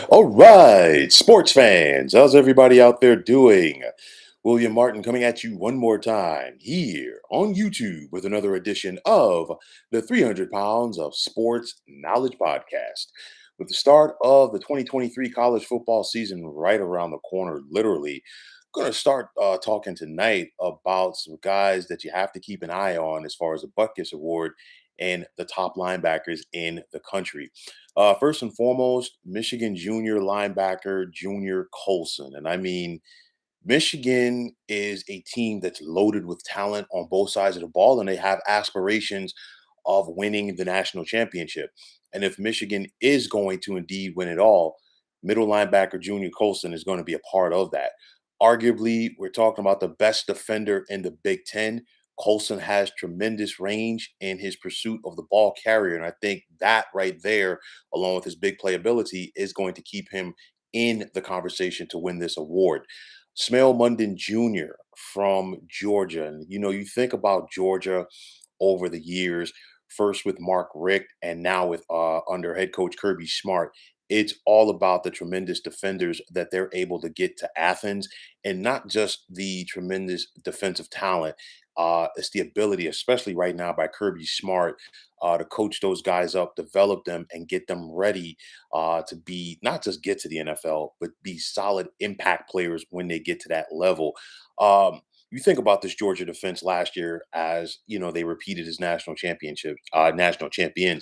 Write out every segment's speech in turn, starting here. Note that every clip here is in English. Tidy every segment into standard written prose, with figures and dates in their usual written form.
All right, sports fans, how's everybody out there doing? William Martin coming at you one more time here on YouTube with another edition of the 300 Pounds of Sports Knowledge Podcast. With the start of the 2023 college football season right around the corner, literally, going to start talking tonight about some guys that you have to keep an eye on as far as the Butkus Award and the top linebackers in the country. First and foremost, Michigan junior linebacker Junior Colson. And I mean, Michigan is a team that's loaded with talent on both sides of the ball, and they have aspirations of winning the national championship. And if Michigan is going to indeed win it all, middle linebacker Junior Colson is going to be a part of that. Arguably, we're talking about the best defender in the Big Ten. Colson has tremendous range in his pursuit of the ball carrier. And I think that right there, along with his big playability, is going to keep him in the conversation to win this award. Smell Munden Jr. from Georgia. And you think about Georgia over the years, first with Mark Richt and now with under head coach Kirby Smart. It's all about the tremendous defenders that they're able to get to Athens, and not just the tremendous defensive talent. It's the ability, especially right now by Kirby Smart, to coach those guys up, develop them, and get them ready to be not just get to the NFL, but be solid impact players when they get to that level. You think about this Georgia defense last year, as they repeated as national champions,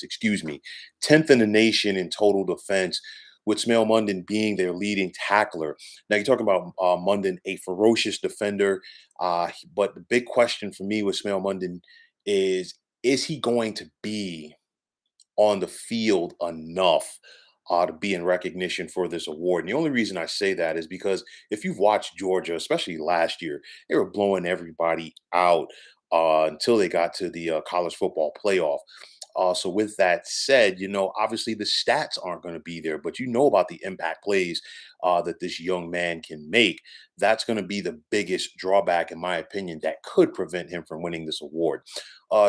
excuse me, 10th in the nation in total defense, with Smell Munden being their leading tackler. Now you're talking about Munden, a ferocious defender, but the big question for me with Smell Munden is he going to be on the field enough to be in recognition for this award? And the only reason I say that is because if you've watched Georgia, especially last year, they were blowing everybody out until they got to the college football playoff. So with that said, obviously the stats aren't going to be there, but about the impact plays that this young man can make. That's going to be the biggest drawback, in my opinion, that could prevent him from winning this award.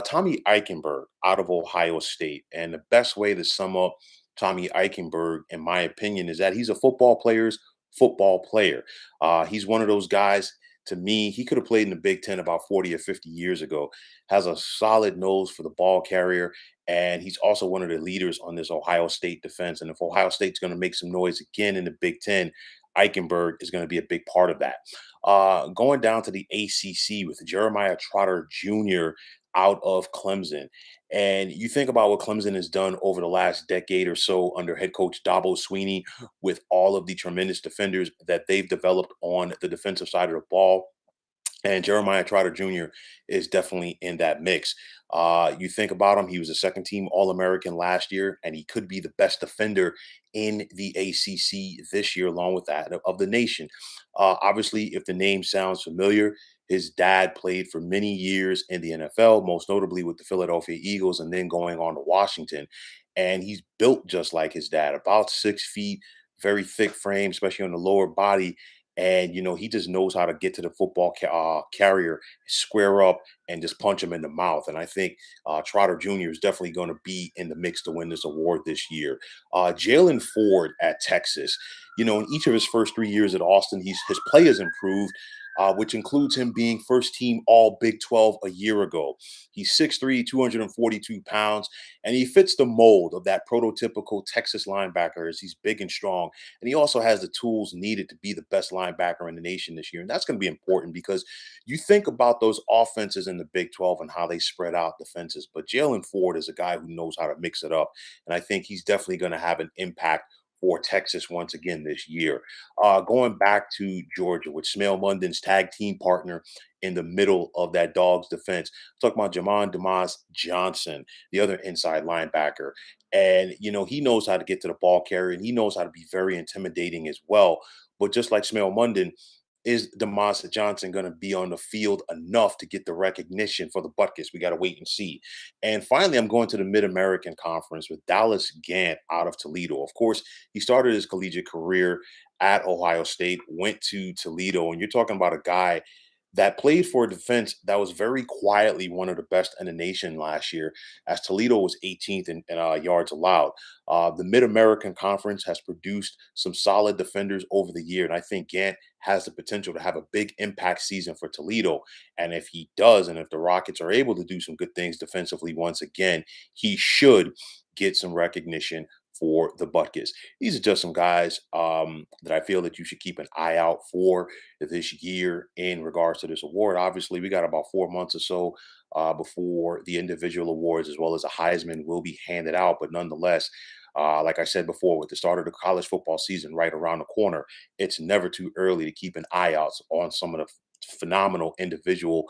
Tommy Eichenberg out of Ohio State. And the best way to sum up Tommy Eichenberg, in my opinion, is that he's a football player's football player. He's one of those guys. To me, he could have played in the Big Ten about 40 or 50 years ago. Has a solid nose for the ball carrier, and he's also one of the leaders on this Ohio State defense. And if Ohio State's going to make some noise again in the Big Ten, Eichenberg is going to be a big part of that. Going down to the ACC with Jeremiah Trotter Jr. out of Clemson. And you think about what Clemson has done over the last decade or so under head coach Dabo Sweeney, with all of the tremendous defenders that they've developed on the defensive side of the ball. And Jeremiah Trotter Jr. is definitely in that mix. You think about him, he was a second team All American last year, and he could be the best defender in the ACC this year, along with that of the nation. Obviously, if the name sounds familiar, his dad played for many years in the NFL, most notably with the Philadelphia Eagles, and then going on to Washington. And he's built just like his dad, about 6 feet, very thick frame, especially on the lower body. And he just knows how to get to the football carrier, square up, and just punch him in the mouth. And I think Trotter Jr. is definitely going to be in the mix to win this award this year. Jalen Ford at Texas. In each of his first 3 years at Austin, his play has improved, which includes him being first team All Big 12 a year ago. He's 6'3", 242 pounds, and he fits the mold of that prototypical Texas linebacker, as he's big and strong. And he also has the tools needed to be the best linebacker in the nation this year. And that's going to be important, because you think about those offenses in the Big 12 and how they spread out defenses. But Jalen Ford is a guy who knows how to mix it up. And I think he's definitely going to have an impact for Texas once again this year. Going back to Georgia with Smell Munden's tag team partner in the middle of that dog's defense. I'm talking about Jamon Demas Johnson, the other inside linebacker. And, he knows how to get to the ball carrier, and he knows how to be very intimidating as well. But just like Smell Munden, is Demas Johnson going to be on the field enough to get the recognition for the Butkus? We got to wait and see. And finally, I'm going to the Mid-American Conference with Dallas Gant out of Toledo. Of course, he started his collegiate career at Ohio State, went to Toledo, and you're talking about a guy that played for a defense that was very quietly one of the best in the nation last year, as Toledo was 18th in yards allowed. The Mid American Conference has produced some solid defenders over the year, and I think Gant has the potential to have a big impact season for Toledo. And if he does, and if the Rockets are able to do some good things defensively once again, he should get some recognition for the Butkus. These are just some guys that I feel that you should keep an eye out for this year in regards to this award. Obviously, we got about 4 months or so before the individual awards as well as a Heisman will be handed out. But nonetheless, like I said before, with the start of the college football season right around the corner, it's never too early to keep an eye out on some of the phenomenal individual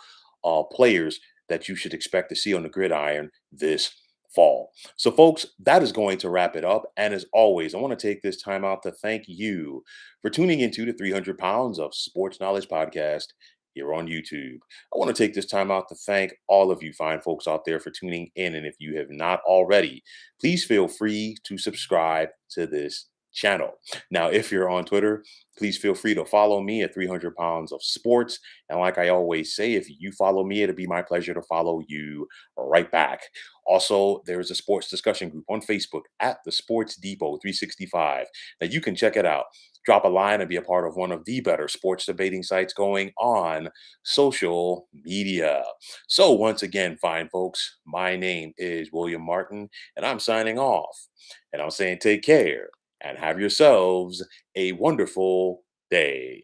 players that you should expect to see on the gridiron this fall. So, folks, that is going to wrap it up. And as always, I want to take this time out to thank you for tuning into the 300 Pounds of Sports Knowledge podcast here on YouTube. I want to take this time out to thank all of you fine folks out there for tuning in. And if you have not already, please feel free to subscribe to this channel. Now, if you're on Twitter, please feel free to follow me at 300 Pounds of Sports. And like I always say, if you follow me, it'll be my pleasure to follow you right back. Also, there is a sports discussion group on Facebook at the Sports Depot 365 that you can check it out. Drop a line and be a part of one of the better sports debating sites going on social media. So, once again, fine folks, my name is William Martin, and I'm signing off. And I'm saying take care and have yourselves a wonderful day.